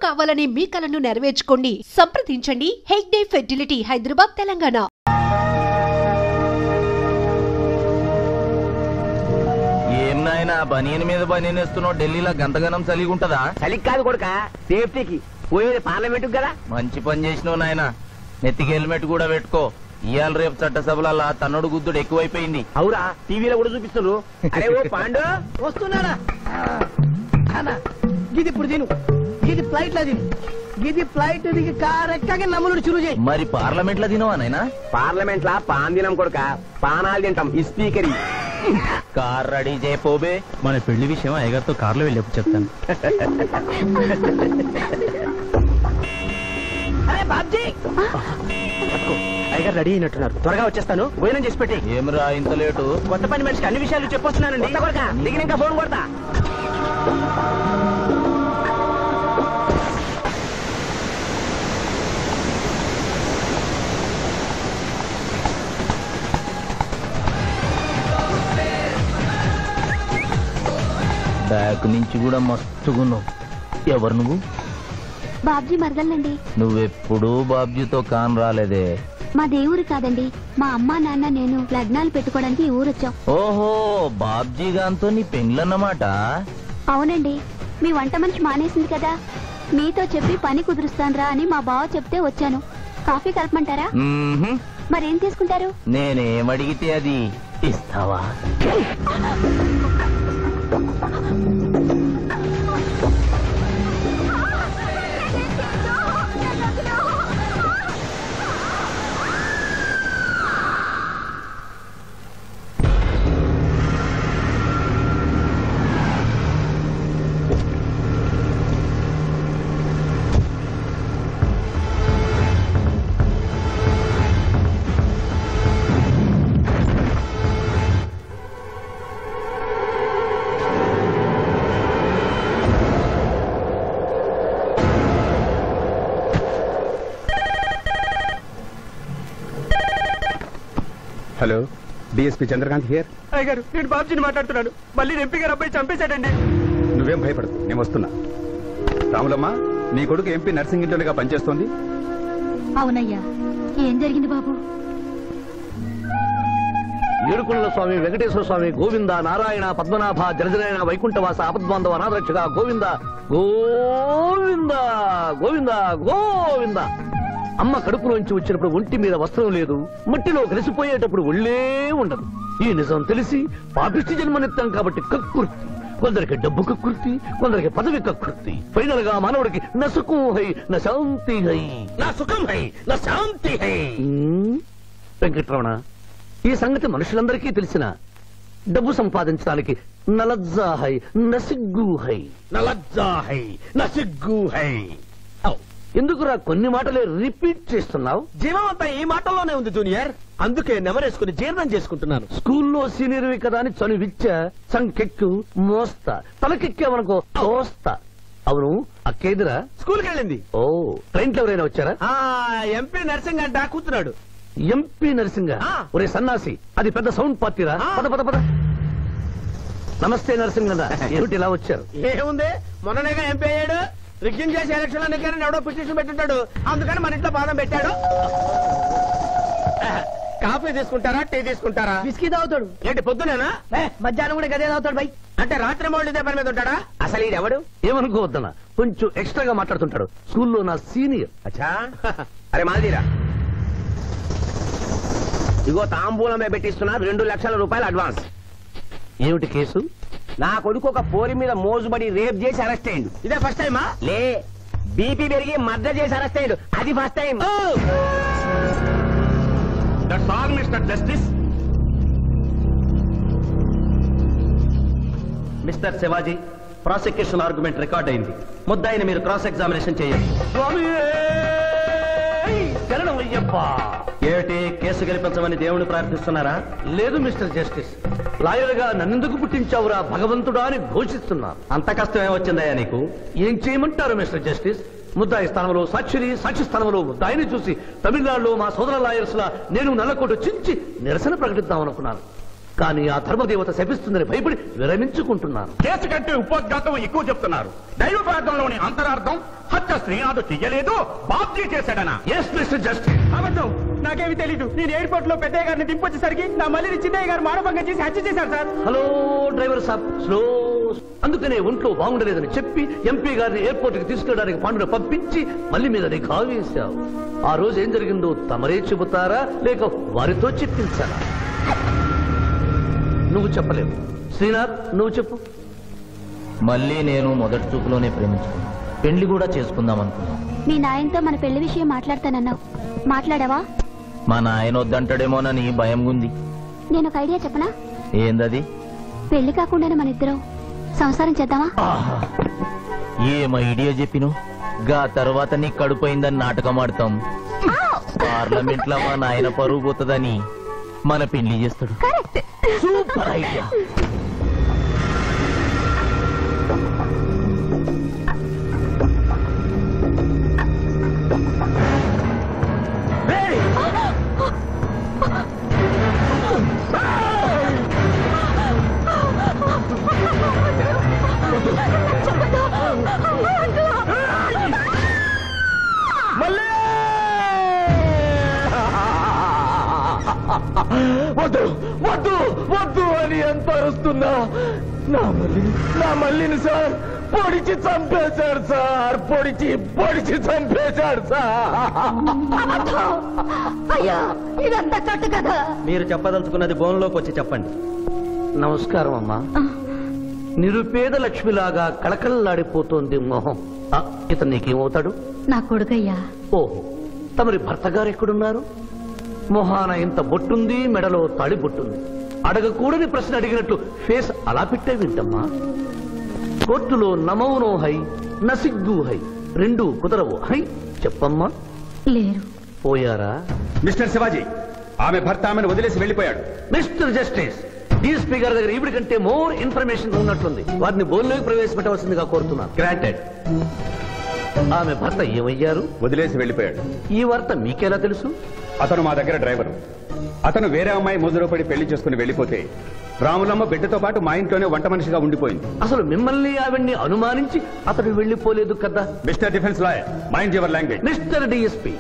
కావాలని మీ కలను నెరవేర్చుకోండి. సంప్రదించండి హెగ్డే ఫెర్టిలిటీ, హైదరాబాద్, తెలంగాణ. ఏం నాయనా బనీన్ మీద బనీన్ వేస్తున్నావు? ఢిల్లీలో గంతగనం చలిగి ఉంటదా? చలికి కాదు కొడుక, సేఫ్టీకి. పోయేది పార్లమెంట్ కదా. మంచి పని చేసినావు నాయన. నెత్తికి హెల్మెట్ కూడా పెట్టుకో. ఇవాళ రేపు చట్టసభల తన్నుడు గుద్దుడు ఎక్కువైపోయింది. అవురా, టీవీలో కూడా చూపిస్తున్నారు. అరే ఓ పాండు వస్తున్నారా? గిది ఇప్పుడు తిను, గిది ఫ్లైట్ లో తిను, గిది ఫ్లైట్ దిగి కార్ ఎక్కగా నమ్ములు చురు చేయి. మరి పార్లమెంట్ లో తినవా నాయనా? పార్లమెంట్ లా పాన్ తినం కొడుక, పానాలు తింటాం. ఈ స్పీకర్ కార్ రెడీ చేయపోబే. మన పెళ్లి విషయం అయ్యగారితో కార్లో వెళ్ళేప్పుడు చెప్తాను. అరే బాబ్జీ, అయ్యగారు రెడీ అయినట్టున్నారు. త్వరగా వచ్చేస్తాను, భోజనం చేసి పెట్టి. ఏమిరా ఇంత లేటు? కొత్త పని మనిషికి అన్ని విషయాలు చెప్పొస్తున్నానండి. దిగినాక ఫోన్ కొడతా. బ్యాక్ నుంచి కూడా మస్తుగున్నావు. ఎవరు నువ్వు? బాబ్జీ మరదలండి. నువ్వెప్పుడూ బాబ్జీతో కాన్ రాలేదే. మా దేవురు కాదండి, మా అమ్మా నాన్న నేను లగ్నాలు పెట్టుకోవడానికి ఈ ఊరొచ్చాం. ఓహో, బాబ్జీ గాంతో నీ పెండ్లన్నమాట. అవునండి, మీ వంట మనిషి మానేసింది కదా, మీతో చెప్పి పని కుదురుస్తానరా అని మా బావ చెప్తే వచ్చాను. కాఫీ కలపమంటారా? మరేం తీసుకుంటారు? నేనేమడిగితే అది ఇస్తావా? Hello, DSP Chandrakanth here. అయ్యగారు, నేను బాబ్జీని మాట్లాడుతున్నాను. మళ్ళీ ఎంపీ గారు అబ్బాయి చంపేశాడండి. నువ్వేం భయపడదు, నేను వస్తున్నా. రాములమ్మ, నీ కొడుకు ఎంపీ నర్సింగ్ ఇంటర్గా పనిచేస్తోంది. అవునయ్యా, ఏం జరిగింది బాబు? ఏడుకొండల స్వామి, వెంకటేశ్వర స్వామి, గోవింద, నారాయణ, పద్మనాభ, జలజనాయన, వైకుంఠవాస, ఆపద్బాంధవ, అనాథరక్షక, గోవింద గోవింద గోవింద గోవింద. అమ్మ కడుపులోంచి వచ్చినప్పుడు ఒంటి మీద వస్త్రం లేదు, మట్టిలో కలిసిపోయేటప్పుడు ఒళ్ళే ఉండదు. ఈ నిజం తెలిసి పాపిష్టి జన్మనిత్తాం కాబట్టి కక్కుర్తి. కొందరికి డబ్బు కక్కుర్తి, కొందరికి పదవి కక్కుర్తి. ఫైనల్ గా మానవుడికి నా సుఖం హై, నా శాంతి హై, నా సుఖం హై, నా శాంతి హై. వెంకటరమణ, ఈ సంగతి మనుషులందరికీ తెలిసిన డబ్బు సంపాదించడానికి నలజ్జా హై, నసిగ్గు హై, నలజ్జా హై, నసిగ్గు హై. ఎందుకురా కొన్ని మాటలే రిపీట్ చేస్తున్నావు? జీవం అంతా ఈ మాటల్లోనే ఉంది జూనియర్, అందుకే నెమరేసుకుని జీర్ణం చేసుకుంటున్నాను. స్కూల్లో సీనియర్వి కదా అని చనువిచ్చ సంకెక్కు మోస్తా, తలకెక్కావనుకో తోస్తా. అవును, అక్కేదిరా స్కూల్కి వెళ్ళింది. ఓ, ట్రైన్ లో ఎవరైనా వచ్చారా? ఎంపీ నర్సింగ్ అంట కూర్చున్నాడు. ఎంపీ నరసింగ? ఒరే సన్నాసి, అది పెద్ద సౌండ్ పార్టీరా. పద పద పద. నమస్తే నరసింగ, ఏమిటి ఇలా వచ్చారు? ఏముంది, మొన్ననేగా ఎంపీ అయ్యాడు. రిగ్గింగ్ చేసి ఎలక్షన్ అన్నికని ఎవడో పిటిషన్ పెట్టుంటాడు, అందుకని మన ఇంట్లో బాధం పెట్టాడు. కాఫీ తీసుకుంటారా, టీ తీసుకుంటారా? బిస్కీ తాగుతాడు. ఏంటి పొద్దునేనా? మధ్యాహ్నం కూడా గదే తాగుతాడు బై. అంటే రాత్రి మౌళ్ళు ఇదే పని మీద ఉంటాడా? అసలు ఇది ఎవడు? ఏమనుకోవద్దన్నా, కొంచెం ఎక్స్ట్రాగా మాట్లాడుతుంటాడు. స్కూల్లో నా సీనియర్. అచ్చా, అరే మాదిరా, ఇగో తాంబూలమే పెట్టిస్తున్నా, 2 లక్షల రూపాయలు అడ్వాన్స్. ఏమిటి కేసు? నా కొడుకు ఒక పోరి మీద మోజుబడి రేప్ చేసి అరెస్ట్ అయ్యిండు. ఇదే ఫస్ట్ టైమా? లే, బీపీ పెరిగి మర్డర్ చేసి అరెస్ట్ అయ్యాడు, అది first time. That's all mister justice. Mister Shivaji, prosecution argument record అయింది. ముద్దాయిని మీరు క్రాస్ ఎగ్జామినేషన్ చేయండి. ఏమిటి, కేసు గెలిపించమని దేవుని ప్రార్థిస్తున్నారా? లేదు మిస్టర్ జస్టిస్, లాయర్ గా నన్నెందుకు పుట్టించావురా భగవంతుడా అని ఘోషిస్తున్నా. అంత కష్టం ఏమొచ్చిందయ్యా నీకు? ఏం చేయమంటారు మిస్టర్ జస్టిస్? ముద్దాయి స్థానంలో సాక్షిని, సాక్షి స్థానంలో ముద్దాయిని చూసి తమిళనాడులో మా సోదర లాయర్స్ లా నేను నల్లకోట చించి నిరసన ప్రకటిద్దామనుకున్నాను. కానీ ఆ ధర్మదేవత శపిస్తుందని భయపడి విరమించుకుంటున్నాను. కేసు కంటే ఉపోద్ఘాతం ఎక్కువ చెప్తున్నారు. దైవ ప్రార్థనలోని అంతరార్థం హత్య శ్రీనాథ్ చెయ్యలేదు, బాబ్జీ చేశాడనా? Yes mister justice. అబద్ధం, నాకేమి తెలీదు. నేను ఎయిర్పోర్ట్ లో పెద్దయ్య గారిని దింపొచ్చేసరికి నా మళ్ళీ చిన్నయ్య గారు మానభంగం చేసి హత్య చేశారు సార్. హలో డ్రైవర్ సాబ్, స్లో. అందుకనే ఒంట్లో బాగుండలేదని చెప్పి ఎంపీ గారిని ఎయిర్పోర్ట్ కి తీసుకెళ్ళడానికి పాండును పంపించి మళ్ళీ మీద నీకు కావేశావు. ఆ రోజు ఏం జరిగిందో తమరే చెబుతారా లేక వారితో చెప్పించారా? నువ్వు చెప్పలేవు. శ్రీనాథ్, నువ్వు చెప్పు. మళ్ళీ నేను మొదటి చూపులోనే ప్రేమించుకున్నాను, పెళ్లి కూడా చేసుకుందాం అనుకున్నాను. మీ నాయనతో మన పెళ్లి విషయం మాట్లాడతానన్నావు, మాట్లాడావా? మా నాయన వద్దంటాడేమోనని భయం ఉంది. నేను ఒక ఐడియా చెప్పనా? ఏందది? పెళ్లి కాకుండానే మన ఇద్దరం సంసారం చేద్దామా? ఏం ఐడియా చెప్పిను? గా తర్వాత నీ కడుపోయిందని నాటకం ఆడతాం. పార్లమెంట్ లో మా నాయన పరువు పోతుందని మన పెళ్లి చేస్తాడు. Super idea. వద్దు వద్దు వద్దు అని ఎంత అరుస్తున్నా నా మల్లిని సార్ పొడిచి చంపేశాడు సార్. పొడిచి చంపేశాడు సార్. అయ్యా, ఇదంతా కట్టు కదా. మీరు చెప్పదలుచుకున్నది బోన్లోకి వచ్చి చెప్పండి. నమస్కారం అమ్మా. నిరుపేద లక్ష్మిలాగా కళకళలాడిపోతోంది మొహం. ఇతను నీకేమవుతాడు? నా కొడుకయ్యా. ఓహో, తమరి భర్త గారు ఎక్కడున్నారు? మొహాన ఇంత బొట్టుంది, మెడలో తాడి బొట్టుంది. అడగకూడని ప్రశ్న అడిగినట్లు ఫేస్ అలా పెట్టే వింటమ్మా. కోర్టులో నమౌనో హై, నసిగ్గు హై, రెండు కుదరవు హై. చెప్పమ్మా. లేరు. పోయారా? మిస్టర్ శివాజీ, ఆమె భర్త ఆమెను వదిలేసి వెళ్ళిపోయాడు. మిస్టర్ జస్టిస్, డీఎస్పీ గారి దగ్గర ఇవిడి కంటే మోర్ ఇన్ఫర్మేషన్ ఉన్నట్లుంది. వారిని బోన్లోకి ప్రవేశపెట్టవలసిందిగా కోరుతున్నాను. గ్రాంటెడ్. ఆమె భర్త ఏమయ్యారు? వదిలేసి వెళ్ళిపోయాడు. ఈ వార్త మీకెలా తెలుసు? అతను మా దగ్గర డ్రైవరు. అతను వేరే అమ్మాయి ముద్రలో పడి పెళ్లి చేసుకుని వెళ్ళిపోతే రాములమ్మ బిడ్డతో పాటు మా ఇంట్లోనే వంట మనిషిగా ఉండిపోయింది. అసలు మిమ్మల్ని ఆవిడ్ని అనుమానించి అతడు వెళ్లిపోలేదు కదా? Mister defence lawyer, mind your language. Mister DSP,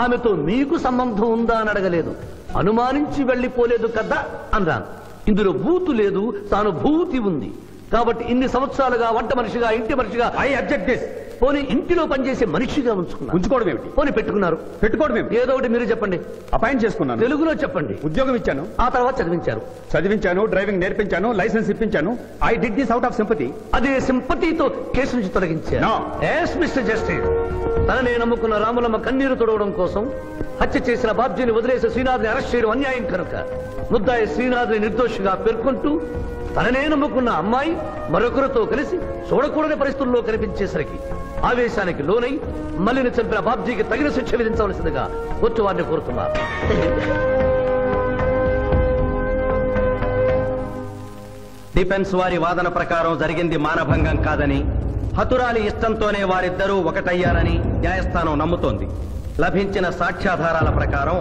ఆమెతో మీకు సంబంధం ఉందా అని అడగలేదు, అనుమానించి వెళ్లిపోలేదు కదా అన్నాను. ఇందులో భూతు లేదు, తాను భూతి ఉంది. కాబట్టి ఇన్ని సంవత్సరాలుగా వంట మనిషిగా, ఇంటి మనిషిగా, ఐ అబ్జెక్ట్ దిస్. పోనీ ఇంటిలో పనిచేసే మనిషిగా ఉంచుకోవడం ఏమిటి? పోనీ పెట్టుకున్నారు. పెట్టుకోవడం ఏమిటి? ఏదో ఒకటి మీరు చెప్పండి. అపాయింట్ చేసుకున్నాను. తెలుగులో చెప్పండి. ఉద్యోగం ఇచ్చాను. ఆ తర్వాత చదివించారు. డ్రైవింగ్ నేర్పించాను, లైసెన్స్ ఇప్పించాను. I did this out of sympathy. అదే సింపతితో కేసు నుంచి తొలగించారు. No. ఎస్ మిస్టర్ జస్టిస్, తననే నమ్ముకున్న రాములమ్మ కన్నీరు తొడవడం కోసం హత్య చేసిన బాబ్జీని వదిలేసి శ్రీనాథ్ని అరెస్ట్ చేయడం అన్యాయం కనుక ముద్దాయి శ్రీనాథ్ని నిర్దోషిగా పేర్కొంటూ తననే నమ్ముకున్న అమ్మాయి మరొకరితో కలిసి చూడకూడని పరిస్థితుల్లో కనిపించేసరికి ఆవేశానికి లోనై మల్లిని చంపిన బాబ్జీకి తగిన శిక్ష విధించవలసిందిగా కోర్టు వారిని కోరుతున్నారు. డిఫెన్స్ వారి వాదన ప్రకారం జరిగింది మానభంగం కాదని, హతురాలి ఇష్టంతోనే వారిద్దరూ ఒకటయ్యారని న్యాయస్థానం నమ్ముతోంది. లభించిన సాక్ష్యాధారాల ప్రకారం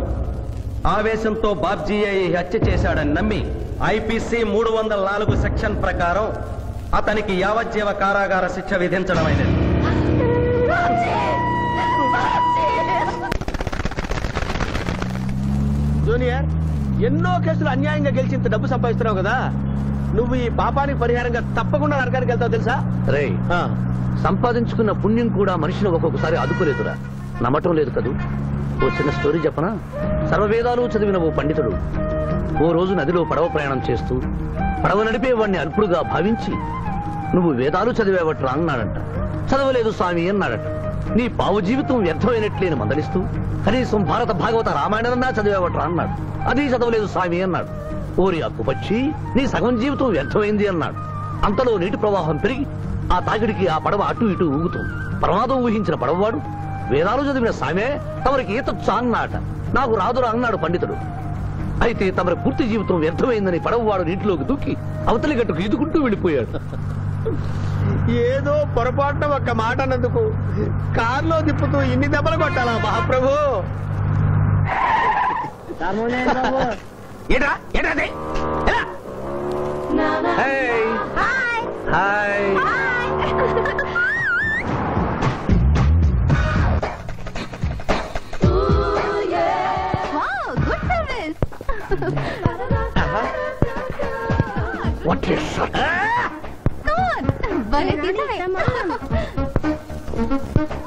ఆవేశంతో బాబ్జీయే ఈ హత్య చేశాడని నమ్మి ఐపీసీ 304 సెక్షన్ ప్రకారం అతనికి యావజ్జీవ కారాగార శిక్ష విధించడమైనది. జూనియర్, ఎన్నో కేసులు అన్యాయంగా గెలిచి ఇంత డబ్బు సంపాదిస్తున్నావు కదా, నువ్వు ఈ పాపానికి పరిహారంగా తప్పకుండా నరకానికి వెళ్తావు తెలుసా? రే, సంపాదించుకున్న పుణ్యం కూడా మనిషిని ఒక్కొక్కసారి అదుపులేదురా. నమ్మటం లేదు కదూ. ఓ చిన్న స్టోరీ చెప్పనా? సర్వవేదాలు చదివిన ఓ పండితుడు ఓ రోజు నదిలో పడవ ప్రయాణం చేస్తూ పడవ నడిపేవాడిని అల్పుడుగా భావించి, నువ్వు వేదాలు చదివేవట్రా అన్నాడంట. చదవలేదు స్వామి అన్నాడట. నీ పావు జీవితం వ్యర్థమైనట్లేని మందలిస్తూ, కనీసం భారత భాగవత రామాయణన్నా చదివేవట్రా అన్నాడు. అది చదవలేదు స్వామి అన్నాడు. ఓరి అక్కుపచ్చి, నీ సగం జీవితం వ్యర్థమైంది అన్నాడు. అంతలో నీటి ప్రవాహం పెరిగి ఆ తాగిడికి ఆ పడవ అటు ఇటు ఊగుతుంది. ప్రమాదం ఊహించిన పడవవాడు, వేదాలు చదివిన సామే తమరికి ఈతొచ్చా అన్నాట. నాకు రాదురా అన్నాడు పండితుడు. అయితే తమరి పూర్తి జీవితం వ్యర్థమైందని పడవవాడు నీటిలోకి దూకి అవతలి గట్టుకు ఈదుకుంటూ వెళ్ళిపోయాడు. ఏదో పొరపాటున ఒక్క మాట అన్నందుకు కారులో తిప్పుతూ ఇన్ని దెబ్బలు కొట్టాలా మహాప్రభు? హాయ్.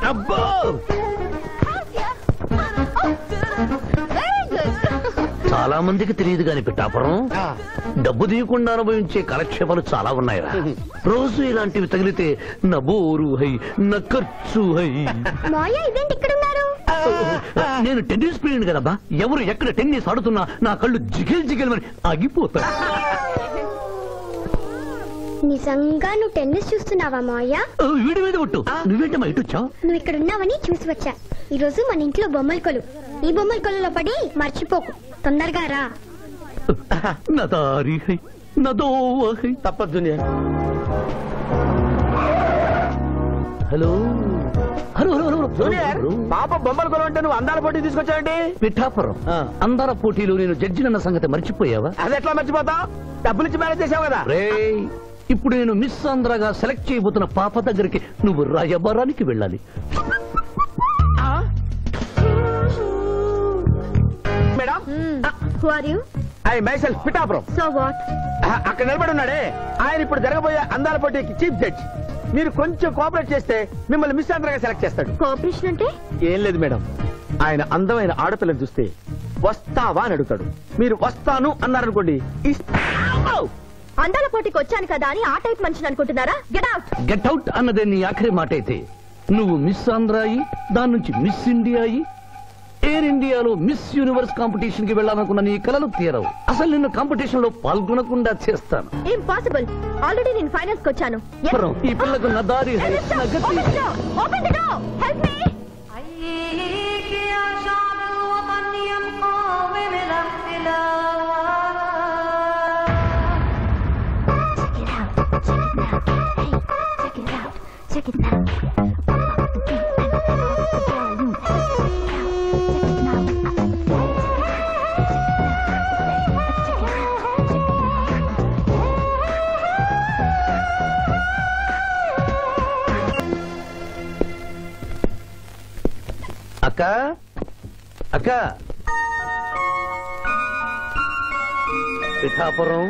అబ్బో చాలా మందికి తెలియదు కాని పిఠాపురం డబ్బు తీయకుండా అనుభవించే కాలక్షేపాలు చాలా ఉన్నాయిరా. రోజు ఇలాంటివి తగిలితే నా బోరు హై నా ఖర్చు హై. నేను టెన్నిస్ ప్లేయర్ కదబ్బా. ఎవరు ఎక్కడ టెన్నిస్ ఆడుతున్నా నా కళ్ళు జిగిల్ జిగిల్ అని ఆగిపోతాయి. నిజంగా నువ్వు టెన్నిస్ చూస్తున్నావా మాయా? వీడి మీద కొట్టు. నువ్వేంటమ్మా ఇటు వచ్చావు? నువ్వు ఇక్కడ ఉన్నావని చూసి వచ్చా. ఈ రోజు మన ఇంట్లో బొమ్మల కొలు. ఈ బొమ్మల కొలులో పడి మర్చిపోకు. తొందరగా రా. నా దారి హై నా దోవ హై. తప్పదు. హలో హలో హలో జూనియర్, పాప బొమ్మల కొలు అంటే నువ్వు అందాల పోటీ తీసుకొచ్చావండి? పిఠాపురం అందాల పోటీలో నేను జడ్జినన్న సంగతి మర్చిపోయావా? అది ఎట్లా మర్చిపోతావు? డబ్బులిచ్చి మేనేజ్ చేసావు కదా. రేయ్, ఇప్పుడు నేను మిస్ ఆంధ్రగా సెలెక్ట్ చేయబోతున్న పాప దగ్గరికి నువ్వు రాయబారానికి వెళ్ళాలి. Madam, Who are you? I myself Pithapuram. So what? అక్కడ నిలబడి ఉన్నాడే ఆయన ఇప్పుడు జరగబోయే అందాల పోటీకి చీఫ్ జడ్జ్. మీరు కొంచెం కోఆపరేట్ చేస్తే మిమ్మల్ని మిస్ ఆంధ్రగా సెలెక్ట్ చేస్తాడు. కోఆపరేషన్ అంటే? ఏం లేదు మేడం, ఆయన అందమైన ఆడపిల్లని చూస్తే వస్తావా అని అడుగుతాడు. మీరు వస్తాను అన్నారనుకోండి, అందాల పోటీకి వచ్చాను కదా అని ఆ టైప్ మనిషిని అనుకుంటున్నారా? Get out. గెట్ అవుట్ అన్నదే నీ ఆఖరి మాట అయితే నువ్వు మిస్ ఆంధ్ర అయ్యి దాని నుంచి మిస్ ఇండియా అయ్యి ఎయిర్ ఇండియాలో మిస్ యూనివర్స్ కాంపిటీషన్ కి వెళ్ళాలనుకున్న నీ కలలు తీరవు. అసలు నిన్ను కాంపిటీషన్ లో పాల్గొనకుండా చేస్తాను. ఇంపాసిబుల్. ఆల్రెడీ నేను ఫైనల్స్ కి వచ్చాను. ఈ పిల్లకు నా దారి హై, నా గతి high. Open the door. Help me. Check it out. అక్క అక్క పిఠాపురం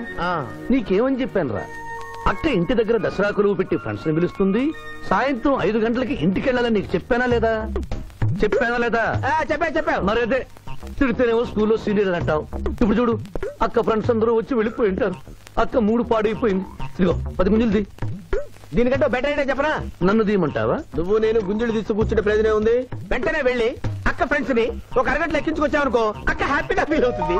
నీకేమని చెప్పాను రా? అక్క ఇంటి దగ్గర దసరా కొలువు పెట్టి ఫ్రెండ్స్ ని పిలుస్తుంది. సాయంత్రం 5 గంటలకి ఇంటికి వెళ్ళాలని నీకు చెప్పానా లేదా? చెప్పావు. మరి అదే తిడితేనేమో స్కూల్లో సీనియర్ అని అంటావు. ఇప్పుడు చూడు, అక్క ఫ్రెండ్స్ అందరూ వచ్చి వెళ్ళిపోయి ఉంటారు. అక్క మూడు పాడైపోయింది. ఇదిగో 10 గుంజులు దీనికంటే బెటర్ అయితే చెప్పనా? నన్ను తీయమంటావా? నువ్వు నేను గుంజులు తీసి కూర్చుంటే ప్రయోజనం ఉంది. వెంటనే వెళ్ళి అక్క ఫ్రెండ్స్ ని ఒక అరగంటలో ఎక్కించుకొచ్చావనుకో, అక్క హ్యాపీగా ఫీల్ అవుతుంది.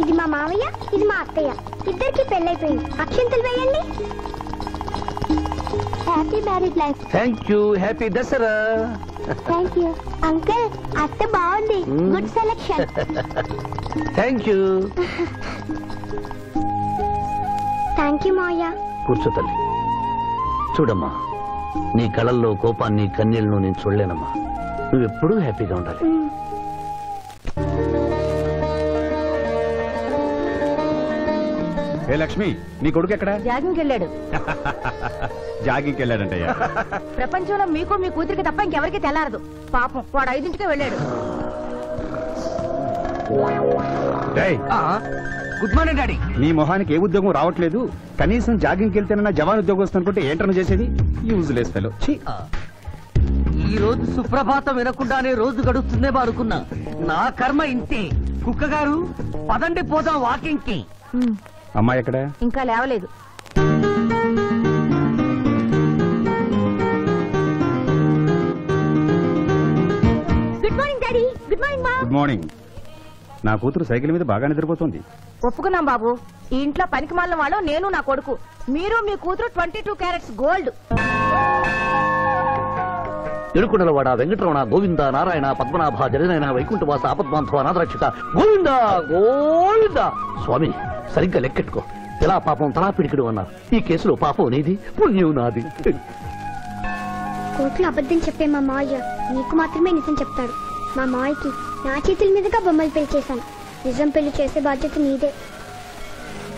ఇది మా మావయ్య, ఇది మా అత్తయ్య. ఇద్దరికి పెళ్ళైపోయింది. అక్షంతలు వేయండి. Happy married life. Thank you. Happy Dasara. Thank you uncle. అత్త బాగుంది. Good selection. Thank you. Thank you మావయ్య. కూర్చో తల్లి. చూడమ్మా, నీ కళల్లో కోపాన్ని కన్నీళ్లను నేను చూడలేనమ్మా. నువ్వెప్పుడూ హ్యాపీగా ఉండాలి. ఏ లక్ష్మి, నీ కొడుకు ఎక్కడ? జాగింగ్కి వెళ్ళాడు. జాగింగ్కి వెళ్ళాడంటయ్యా. ప్రపంచంలో మీకు మీ కూతురికి తప్ప ఇంకెవరికి తెల్లారదు. పాపం వాడు 5ంటికే వెళ్ళాడు. Good morning daddy. నీ మొహానికి ఏ ఉద్యోగం రావట్లేదు. కనీసం జాగింగ్కి వెళ్తేనన్నా జవాన్ ఉద్యోగం వస్తుందంటే ఏంటన్నా చేసేది? Useless fellow. ఈ రోజు సుప్రభాతం వినకుండానే రోజు గడుస్తుందే అనుకున్నా. నా కర్మ ఇంతే. కుక్క గారు పదండి పోదాం వాకింగ్ కి. అమ్మాయి ఎక్కడ? ఇంకా లేవలేదు. Good morning daddy. Good morning మా. Good morning. నా కూతురు సైకిల్ మీద బాగా నిద్రపోతుంది. ఒప్పుకున్నాం బాబు. ఈ ఇంట్లో పనికి మాలిన వాళ్ళు నేను, నా కొడుకు. మీరు మీ కూతురు 22 క్యారెట్స్ గోల్డ్. ఎరుకుడలవాడ వెంకటరమణ గోవింద నారాయణ పద్మనాభ జగనైన వైకుంఠవాస ఆపద్బాంధవ అనాథరక్షక గోవింద గోవింద. స్వామి, సరిగ్గా లెక్కెట్టుకో. ఎలా పాపం తలా పిడికిడు అన్నారు. ఈ కేసులో పాపం నీది, పుణ్యం నాది. కోర్టులో అబద్ధం చెప్పే మా మావయ్య నీకు మాత్రమే నిజం చెప్తాడు. మా మావయ్యకి నా చేతుల మీదుగా బొమ్మలు పెళ్లి చేశాను. నిజం పెళ్లి చేసే బాధ్యత నీదే.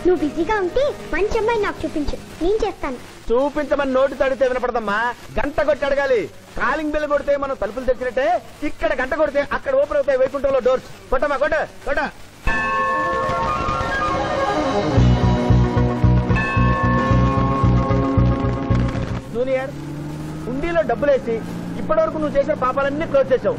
నువ్వు బిజీగా ఉంటే మంచి అమ్మాయి నాకు చూపించు, నేను చేస్తాను. చూపించమని నోటి తడితే వినపడదమ్మా. గంట కొట్టి అడగాలి. కాలింగ్ బెల్ కొడితే మనం తలుపులు తెచ్చినట్టే ఇక్కడ గంట కొడితే అక్కడ ఓపెన్ అవుతాయి వైకుంఠంలో డోర్స్. కొట్టమ్మా, కొట్ట కొట్ట. హుండీలో డబ్బులేసి ఇప్పటి వరకు నువ్వు చేసిన పాపాలన్నీ క్లోజ్ చేసావు.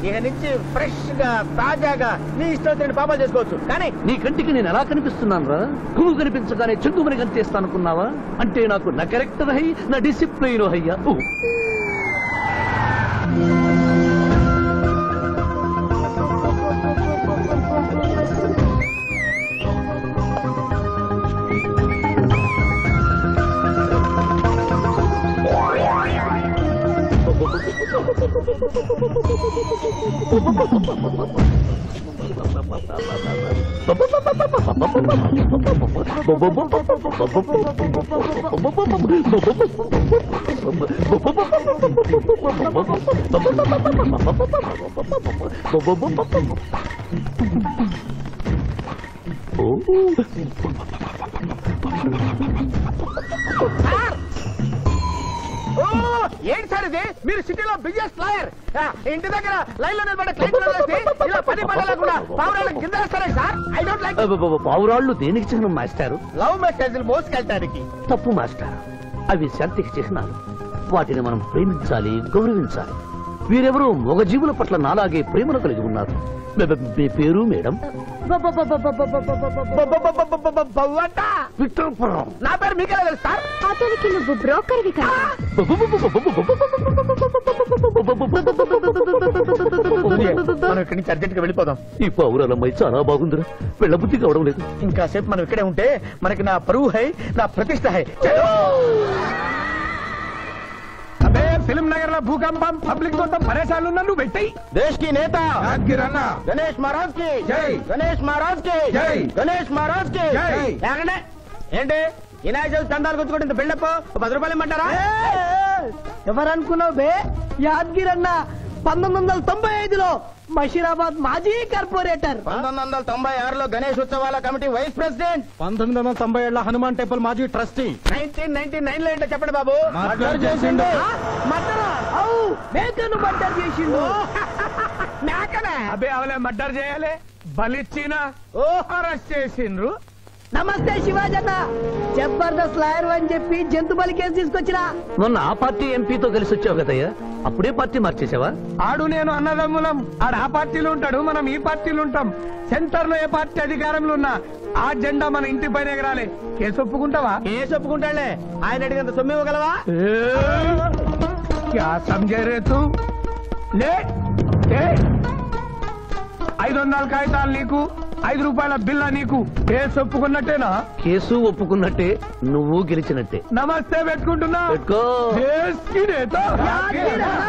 ఇక నుంచి ఫ్రెష్ గా తాజాగా నీ ఇష్టం వచ్చిన పాపాలు చేసుకోవచ్చు. కానీ నీ కంటికి నేను ఎలా కనిపిస్తున్నాను రా? పువ్వు కనిపించగానే చెంగుమని కనిపిస్తాను అనుకున్నావా? అంటే నాకు నా క్యారెక్టర్ హై, నా డిసిప్లైన్ హయ్యా. ఏంటి సార్ ఇది? మీరు సిటీలో బిజినెస్ లాయర్, ఇంటి దగ్గర లైన్ లో నిలబడే క్లయింట్ ఇలా 10 పడాల కూడా పావురాళ్ళకి కిందేస్తారే సార్. I don't like. పావురాళ్ళు దేనికి చిహ్నం మాస్టారు? లవ్ మెసేజ్లు మోసుకెళ్ళటానికి. తప్పు మాస్టర్, అవి శాంతికి చిహ్నాలు. వాటిని మనం ప్రేమించాలి, గౌరవించాలి. వీరెవరూ మగజీవుల పట్ల నాలాగే ప్రేమను కలిగి ఉన్నారు. మీ పేరు మేడం? విక్రమపురం. నా పేరు మీకెలా తెలుసు సార్? అతనికి నువ్వు బ్రోకర్వి కదా. మనం ఇక్కడి నుంచి అర్జెంట్ గా వెళ్ళిపోదాం. ఈ పావురాలమ్మాయి చాలా బాగుందిరా, వెళ్ళబుద్ధి కావడం లేదు. ఇంకాసేపు మనం ఇక్కడే ఉంటే మనకి నా పరువు హై, నా ప్రతిష్ట హై. అబే ఫిల్మ్ నగర్ లో భూకంపం, పబ్లిక్ మొత్తం పరేషాన్లు ఉన్నా నువ్వు పెట్టాయి. దేశ్ కి నేత గణేష్ మహారాజ్ కి జై, గణేష్ మహారాజ్ కి జై, గణేష్ మహారాజ్ కి జై. ఏంటి వినాయక చవితి చందాలు గుర్తుకుంటే ఇంత బిల్డప్ 10 రూపాయలు ఇమ్మంటారా? ఎవరనుకున్నావు బే? యాద్గిరి అన్న 1995లో బషీరాబాద్ మాజీ కార్పొరేటర్, 1996లో గణేష్ ఉత్సవాల కమిటీ వైస్ ప్రెసిడెంట్, 1997లో హనుమాన్ టెంపుల్ మాజీ ట్రస్టీ, 1999 లో ఏంటో చెప్పండి బాబు. మర్డర్ చేసిండు. మేకను మర్డర్ చేసిండు. మేకనే అబే అవలే మర్డర్ చేయాలి, బలిచ్చిన అరెస్ట్ చేసిండ్రు. నమస్తే శివాజన్న, జబర్దస్త్ లాయర్ అని చెప్పి జంతు బలి కేసు తీసుకొచ్చినా. మొన్న ఆ పార్టీ ఎంపీతో కలిసి వచ్చావు కదయ్యా, అప్పుడే పార్టీ మార్చేసావా? ఆడు నేను అన్నదమ్ములం, ఆడు ఆ పార్టీలో ఉంటాడు, మనం ఈ పార్టీలో ఉంటాం. సెంటర్ లో ఏ పార్టీ అధికారంలో ఉన్నా ఆ జెండా మన ఇంటి పైన ఎగరాలి. కేసు ఒప్పుకుంటావా? కేసు ఒప్పుకుంటాడులే, ఆయన అడిగినంత సొమ్ము ఇవ్వగలవా? క్యా సమझे रे तू? లే 500 కాగితాలు నీకు, 5 రూపాయల బిల్ల నీకు. కేసు ఒప్పుకున్నట్టేనా? కేసు ఒప్పుకున్నట్టే, నువ్వు గెలిచినట్టే. నమస్తే పెట్టుకుంటున్నా. పెట్టుకో. దేశ్ కి నేత,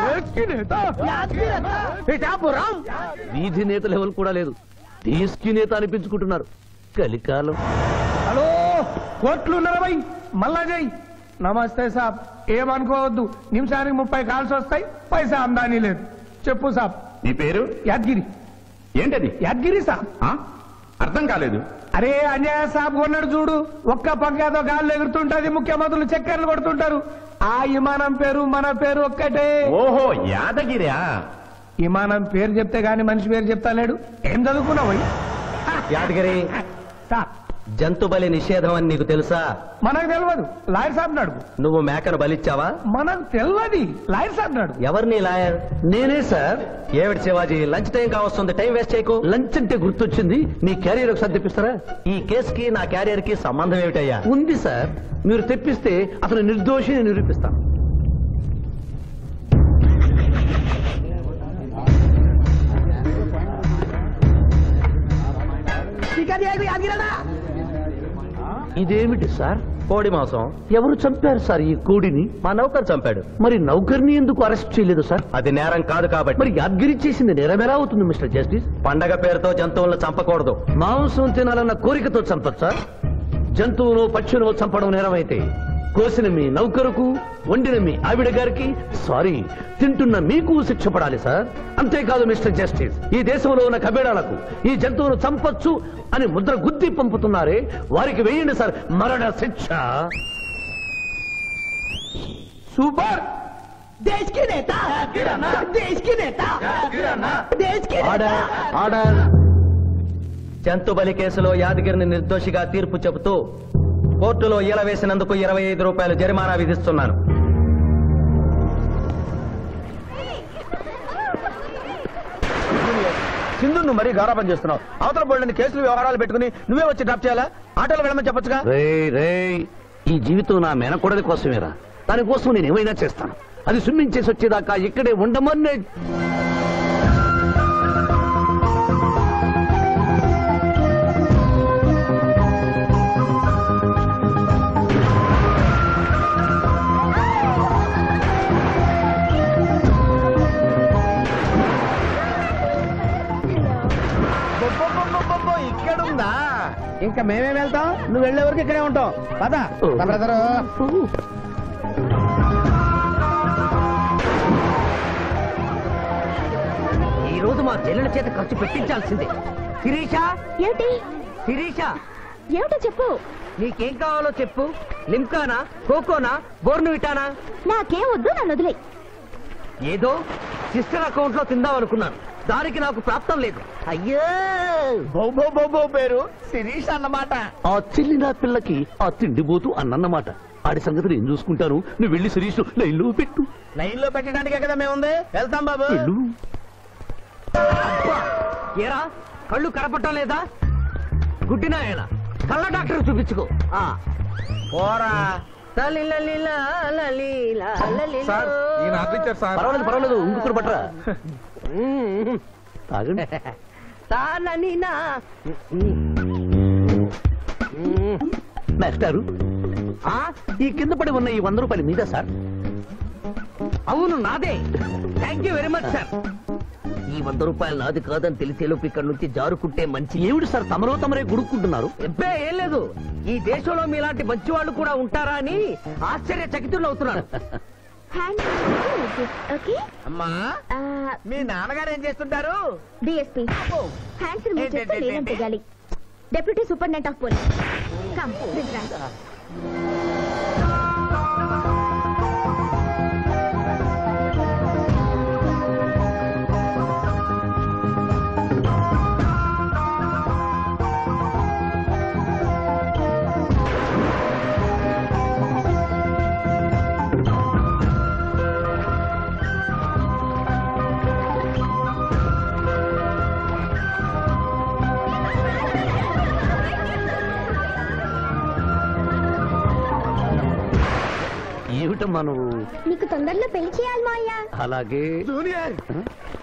దేశ్ కి నేత. వీధి నేత లెవెల్ కూడా లేదు, దేశ్ నేత అనిపించుకుంటున్నారు. కలికాలం. హలో, కోట్లు ఉన్నారా భయ్? మళ్ళా జై. నమస్తే సాబ్, ఏమనుకోవద్దు, నిమిషానికి 30 కాల్స్ వస్తాయి, పైసా ఆమ్దానీ లేదు. చెప్పు సాబ్. నీ పేరు? యాద్గిరి. ఏంటది? యాద్గిరి సాబ్. అర్థం కాలేదు. అరే అన్యాయ సాబ్ కొన్నాడు చూడు, ఒక్క పక్కతో గాల్లో ఎగురుతుంటది, ముఖ్యమంత్రులు చక్కర్లు కొడుతుంటారు. ఆ విమానం పేరు మన పేరు ఒక్కటే. ఓహో, యాదగిరా? విమానం పేరు చెప్తే గాని మనిషి పేరు చెప్తా లేడు. ఏం చదువుకున్నావు? యాదగిరి, సాబ్ జంతు బలి నిషేధం అని నీకు తెలుసా? మనకు తెలియదు, లాయర్ సాబ్ నాడు. నువ్వు మేకను బలిచ్చావా? మనకు తెలియదు, లాయర్ సాబ్ నాడు. ఎవరిని లాయర్? నేనే సార్. ఏమిటి శివాజీ, లంచ్ టైం కావస్తుంది, టైం వేస్ట్ చేయకు. లంచ్ అంటే గుర్తొచ్చింది, మీ క్యారియర్ ఒకసారి తెప్పిస్తారా? ఈ కేసుకి నా క్యారియర్ కి సంబంధం ఏమిటయ్యా? ఉంది సార్, మీరు తెప్పిస్తే అతను నిర్దోషిని నిరూపిస్తాను. ఇదేమిటి సార్? కోడి మాంసం. ఎవరు చంపారు సార్ ఈ కోడిని? మా నౌకర్ చంపాడు. మరి నౌకర్ని ఎందుకు అరెస్ట్ చేయలేదు సార్? అది నేరం కాదు కాబట్టి. మరి యాద్గిరి చేసింది నేరం ఎలా అవుతుంది మిస్టర్ జస్టిస్? పండగ పేరుతో జంతువులను చంపకూడదు. మాంసం తినాలన్న కోరికతో చంపచ్చా? జంతువును పక్షులను చంపడం నేరమైతే కోసిన మీ నౌకరుకు, వండిన మీ ఆవిడ గారికి, సారీ తింటున్న మీకు శిక్ష పడాలి సార్. అంతేకాదు మిస్టర్ జస్టిస్, ఈ దేశంలో ఉన్న కబేడాలకు ఈ జంతువును చంపొచ్చు అని ముద్ర గుద్ది పంపుతున్నారే, వారికి వేయండి సార్ మరణ శిక్ష. సూపర్. దేశ్ కి నేత, దేశ్ కి నేత, దేశ్ కి ఆర్డర్, ఆర్డర్. జంతు బలి కేసులో యాదగిరిని నిర్దోషిగా తీర్పు చెబుతూ కోర్టులో ఈల వేసినందుకు 25 రూపాయలు జరిమానా విధిస్తున్నాను. సింధు నువ్వు మరీ గారాబం చేస్తున్నావు. అవతల బోల్డని కేసులు వ్యవహారాలు పెట్టుకుని నువ్వే వచ్చి డ్రాప్ చేయాలా? ఆటోలో వెళ్ళమని చెప్పొచ్చుగా. రే ఈ జీవితం నా మేనకోడలి కోసమేరా. దానికోసం నేను ఏమైనా చేస్తాను. అది స్విమ్మింగ్ చేసి వచ్చేదాకా ఇక్కడే ఉండమని. ఇక్కడుందా? ఇంకా మేమేం వెళ్తాం, నువ్వు వెళ్లే వరకు ఇక్కడే ఉంటాం. పదా బ్రదరు. ఈ రోజు మా చెల్లెల చేత ఖర్చు పెట్టించాల్సిందే. శిరీష ఏంటి శిరీష ఏమిటో చెప్పు. నీకేం కావాలో చెప్పు. లిమ్కానా, కోకోనా, బోర్నువిటానా? నాకేం వద్దు, నన్ను వదిలే. ఏదో సిస్టర్ అకౌంట్ లో తిందామనుకున్నాను, దానికి నాకు ప్రాప్తం లేదు. అయ్యో బౌబో పేరు శిరీష్ అన్నమాట. ఆ చెల్లిన పిల్లకి ఆ తిండిపోతూ అన్నమాట. ఆడి సంగతి నేను చూసుకుంటాను. నువ్వు వెళ్ళి శిరీష్ లైన్లో పెట్టు. లైన్ లో పెట్టడానికే కదా మేముంది. వెళ్తాం బాబు. వెళ్ళు. ఏరా కళ్ళు కనపడటం లేదా? గుడ్డినాయన కళ్ళ డాక్టర్ చూపించుకో. పోరా. పర్వాలేదు ఇంకొకరు పట్టరా. తాగండి. మాస్టారు, ఈ కింద పడి ఉన్న ఈ 100 రూపాయలు మీద సార్? అవును నాదే. Thank you very much sir. ఈ 100 రూపాయలు నాది కాదని తెలిసేలోపు ఇక్కడ నుంచి జారుకుంటే మంచి. ఏమిటి సార్ తమరే గుడుక్కుంటున్నారు? ఎబ్బే ఏం లేదు, ఈ దేశంలో మీలాంటి మంచి వాళ్ళు కూడా ఉంటారా అని ఆశ్చర్యచకితులు అవుతున్నాను. అమ్మా, మీ నాన్నగారు ఏం చేస్తుంటారు? డిఎస్పీ హ్యాండ్స్ రిమూవ్ చేస్తే లేదని తెలియాలి. Deputy superintendent of police. Come please right. ఏమిటమ్మా నువ్వు? నీకు తొందరలో పెళ్లి చేయాలి మావయ్య. అలాగే. జూనియర్,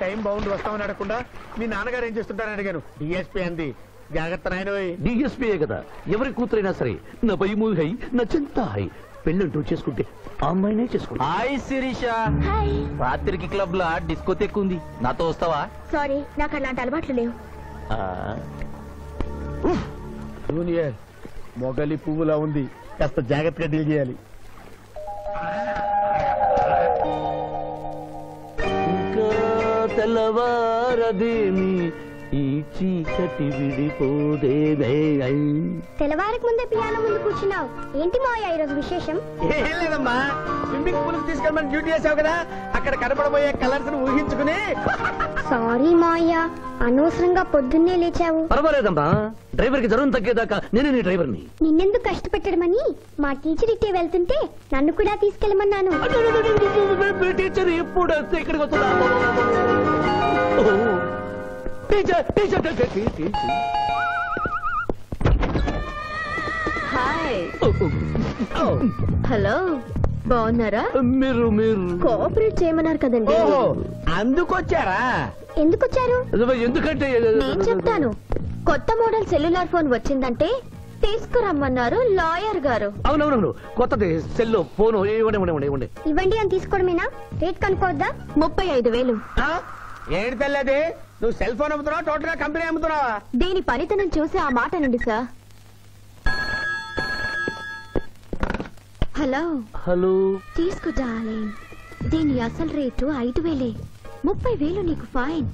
టైం బాగుండి వస్తామని అడగకుండా మీ నాన్నగారు ఏం చేస్తుంటారని అడిగాను. డిఎస్పీ అంది. జాగ్రత్త నాయన. డిఎస్పీయే కదా, ఎవరి కూతురైనా సరే నా పై మూవి హై, నా చింత హై. పెళ్ళంటూ చేసుకుంటే ఆ అమ్మాయినే చేసుకుంటా. హాయ్ శిరీష. హాయ్. రాత్రికి క్లబ్ లో డిస్కోతెక్ ఉంది, నాతో వస్తావా? సారీ, నాకు అలాంటి అలవాట్లు లేవు. జూనియర్, మొగలి పువ్వులా ఉంది, కాస్త జాగ్రత్తగా డీల్ చేయాలి. ఇంకా తెల్లవారదేమి ఈ చీకటి విడిపోదేమే. తెల్లవారికి ముందే పియానో ముందు కూర్చున్నావు. ఏంటి మావయ్య ఈరోజు విశేషం? ఏం లేదమ్మా, స్విమ్మింగ్ పూల్ కి తీసుకెళ్ళమని డ్యూటీ చేసావు కదా, అక్కడ కనపడబోయే కలర్స్ ను ఊహించుకుని. సారీ మావయ్య, అనవసరంగా పొద్దున్నే లేచావు. పర్వాలేదమ్మా, డ్రైవర్ కి జ్వరం తగ్గేదాకా నేనే నీ డ్రైవర్ని. నిన్నెందుకు కష్టపెట్టడమని మా టీచర్ ఇట్టే వెళ్తుంటే నన్ను కూడా తీసుకెళ్ళమన్నాను. టీచర్ ఎప్పుడు వస్తే ఇక్కడికి వస్తుందా? హాయ్. హలో, బాగున్నారా? మీరు కోఆపరేట్ చేయమన్నారు కదండి. ఓహో, అందుకొచ్చారా? ఎందుకొచ్చారు? ఎందుకంటే నేను చెప్తాను. కొత్త మోడల్ సెల్యులార్ ఫోన్ వచ్చిందంటే తీసుకురమ్మన్నారు లాయర్ గారు. అవునవును, కొత్తది సెల్లో ఫోన్ ఇవ్వండి. ఇవ్వండి అని తీసుకోవడమేనా? రేట్ కనుక్కోవద్దా? 35,000. ఏంటి తెల్లది, నువ్వు సెల్ ఫోన్ అమ్ముతున్నావా, టోటల్ గా కంపెనీ అమ్ముతున్నావా? దీని పనితనం చూసి ఆ మాట నుండి సార్. హలో తీసుకో డార్లింగ్. దీని అసలు రేటు 5,000. 30,000 నీకు ఫైన్.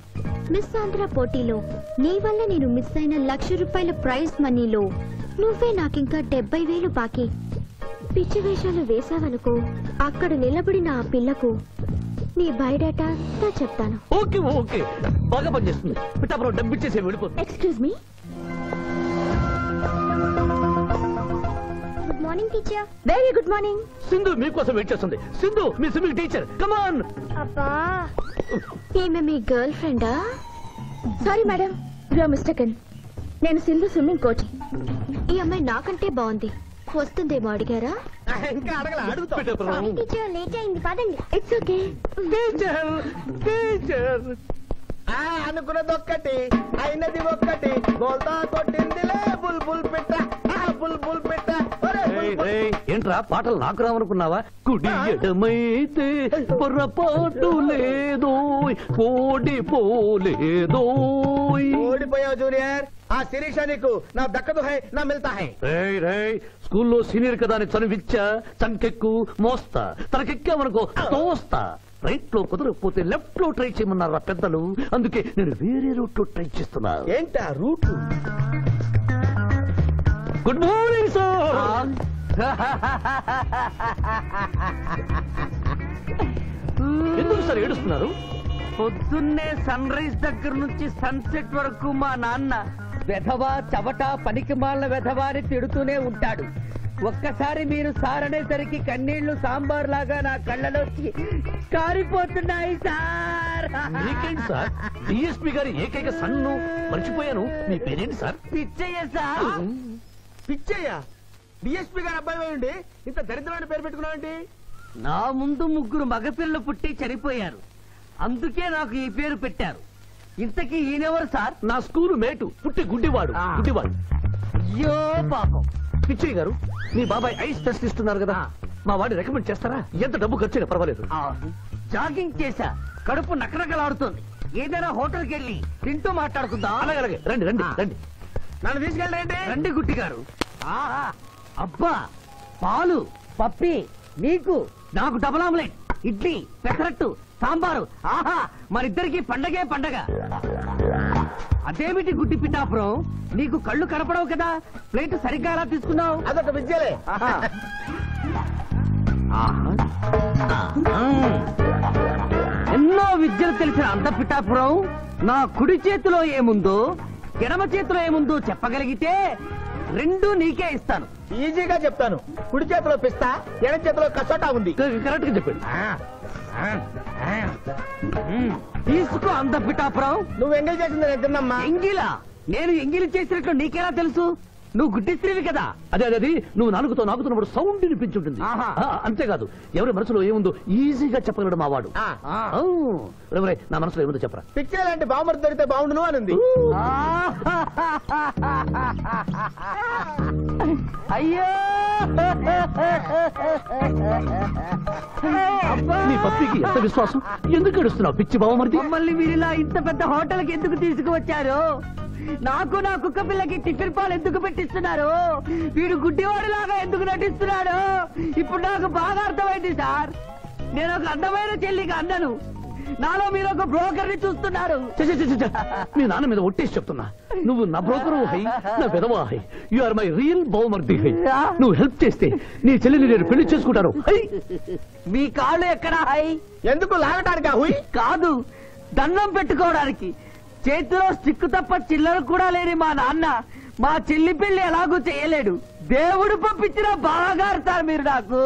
మిస్ ఆంధ్ర పోటీలో నీ వల్ల నేను మిస్ అయిన ₹1,00,000 ప్రైజ్ మనీలో నువ్వే నాకింకా 70,000 బాకీ. పిచ్చి వేషాలు వేసావనుకో, అక్కడ నిలబడిన ఆ పిల్లకు నీ బయోడేటా అంతా చెప్తాను. ఓకే, బాగా పనిచేస్తుంది. పిఠాపురం డబ్బిచ్చేసి వెళ్ళిపోతుంది. Excuse me. Good morning teacher. Very good morning. Sindhu మీకోసం వెయిట్ చేస్తుంది. సింధు మీ స్విమ్మింగ్ టీచర్, కమ్ ఆన్. అబ్బా, ఈమె మీ గర్ల్ ఫ్రెండా? Sorry madam, you are mistaken. నేను సింధు స్విమ్మింగ్ కోచ్. ఈ అమ్మాయి నాకంటే బాగుంది, వస్తుందేమో అడిగారా? ఇంకా అడగల, అడుగుతా. సారీ టీచర్, లేట్ అయింది, పదండి. It's okay. అనుకున్నది ఒక్కటి, అయినది ఒక్కటి. బోల్తా కొట్టిందిలే బుల్బుల్ పిట్ట, బుల్బుల్ పిట్ట. ఏంట్రా పాటలు నాకు రావనుకున్నావా? కుడి ఎడమైతే పొరపాటు లేదో, ఓడిపోలేదో. ఓడిపోయావు జూనియర్, ఆ శిరీష నీకు నా దక్కదు హై, నా మిల్తా హై. స్కూల్లో సీనియర్ కదా అని చనువిచ్చా, చంకెక్కు మోస్తా, తనకెక్కామనుకో తోస్తా. రైట్ లో కుదరకపోతే లెఫ్ట్ లో ట్రై చేయమన్నారా పెద్దలు, అందుకే నేను వేరే రూట్ లో ట్రై చేస్తున్నా. ఏంటా రూట్? Good morning sir. ఎందుకు సార్ ఏడుస్తున్నారు? పొద్దున్నే సన్ రైజ్ దగ్గర నుంచి సన్సెట్ వరకు మా నాన్న వెధవా చవట పనికిమాలిన వెధవా అని తిడుతూనే ఉంటాడు. ఒక్కసారి మీరు సార్ అనేసరికి కన్నీళ్లు సాంబార్ లాగా నా కళ్ళలోకి కారిపోతున్నాయి సార్. మీకేంటి సార్, డిఎస్పీ గారి ఏకైక సన్ను మర్చిపోయాను. మీ పేరేంటి sir? Pichaiah sir. Pichaiah? DSP గారి అబ్బాయి ఉండి ఇంత దరిద్రమైన పేరు పెట్టుకున్నావండి? నా ముందు 3 మగపిల్లలు పుట్టి చనిపోయారు, అందుకే నాకు ఈ పేరు పెట్టారు. ఇంతకీ ఈయనెవరు సార్? నా స్కూలు మేటు, పుట్టి గుడ్డివాడు. గుడ్డివాడు. అయ్యో పాపం. పిచ్చయ్య గారు, మీ బాబాయ్ ఐస్ టెస్ట్ ఇస్తున్నారు కదా, మా వాడిని రికమెండ్ చేస్తారా? ఎంత డబ్బు ఖర్చైనా పర్వాలేదు. జాగింగ్ చేశా, కడుపు నకనకలాడుతోంది. ఏదైనా హోటల్కి వెళ్ళి తింటూ మాట్లాడుకుందాం. అలాగే రండి రండి రండి. నన్ను తీసుకెళ్ళండి. రండి గుట్టి గారు. అబ్బా, పాలు పప్పి, నీకు నాకు డబుల్ ఆమ్లెట్, ఇడ్లీ, పెసరట్టు, సాంబారు. ఆహా, మరిద్దరికి పండగే పండగ. అదేమిటి గుడ్డి పిఠాపురం, నీకు కళ్ళు కనపడవు కదా, ప్లేట్ సరిగ్గా ఎలా తీసుకున్నావు? అదొక విద్యలే. ఎన్నో విద్యలు తెలిసిన అంత పిఠాపురం నా కుడి చేతిలో ఏముందో ఎడమ చేతిలో ఏముందో చెప్పగలిగితే 2 నీకే ఇస్తాను. ఈజీగా చెప్తాను. కుడి చేతిలో పిస్తా, ఎడ చేతిలో కసోటా ఉంది. కరెక్ట్ గా చెప్పండి. తీసుకో అంత పిఠాపురం. నువ్వు ఎంగిల్ చేసింది నేను తిన్నమ్మా. ఎంగిలా? నేను ఎంగిలి చేసినట్లు నీకెలా తెలుసు? నువ్వు గుడ్డిస్త్రీవి కదా. అదే నువ్వు నాలుగుతో నాకుతున్నప్పుడు సౌండ్ వినిపించుంటుంది. అంతేకాదు, ఎవరి మనసులో ఏముందో ఈజీగా చెప్పగలడు మా వాడు. నా మనసులో ఏముందో చెప్పరా? పిక్చర్ లాంటి బాంబర్ దొరికితే బాగుండును అని. అయ్యో, నీ పప్పికి ఎంత విశ్వాసం, ఎందుకు ఏడుస్తున్నావు పిచ్చి బావమరిది? మమ్మల్ని వీరిలా ఇంత పెద్ద హోటల్కి ఎందుకు తీసుకువచ్చారు? నాకు నా కుక్క పిల్లకి టిఫిన్ పాలు ఎందుకు పెట్టిస్తున్నారు? వీడు గుడ్డివాడిలాగా ఎందుకు నటిస్తున్నాడు? ఇప్పుడు నాకు బాగా అర్థమైంది సార్. నేను ఒక అందమైన చెల్లికి అన్నను, నాలో మీరు ఒక బ్రోకర్ ని చూస్తున్నారు. మీ నాన్న మీద ఒట్టేసి చెప్తున్నా, నువ్వు నా బ్రోకరు హై, నా విధవా హై. యు ఆర్ మై రియల్ బహుమర్ది హై. నువ్వు హెల్ప్ చేస్తే నీ చెల్లిని నేను పెళ్లి చేసుకుంటాను. మీ కాళ్ళు ఎక్కడా హై? ఎందుకు లాగటానికి? హుయ్ కాదు, దండం పెట్టుకోవడానికి. చేతిలో స్టిక్ తప్ప చిల్లర కూడా లేని మా నాన్న మా చెల్లి పెళ్లి ఎలాగూ చేయలేడు. దేవుడు పంపించిన బాగా ఆడతారు మీరు నాకు.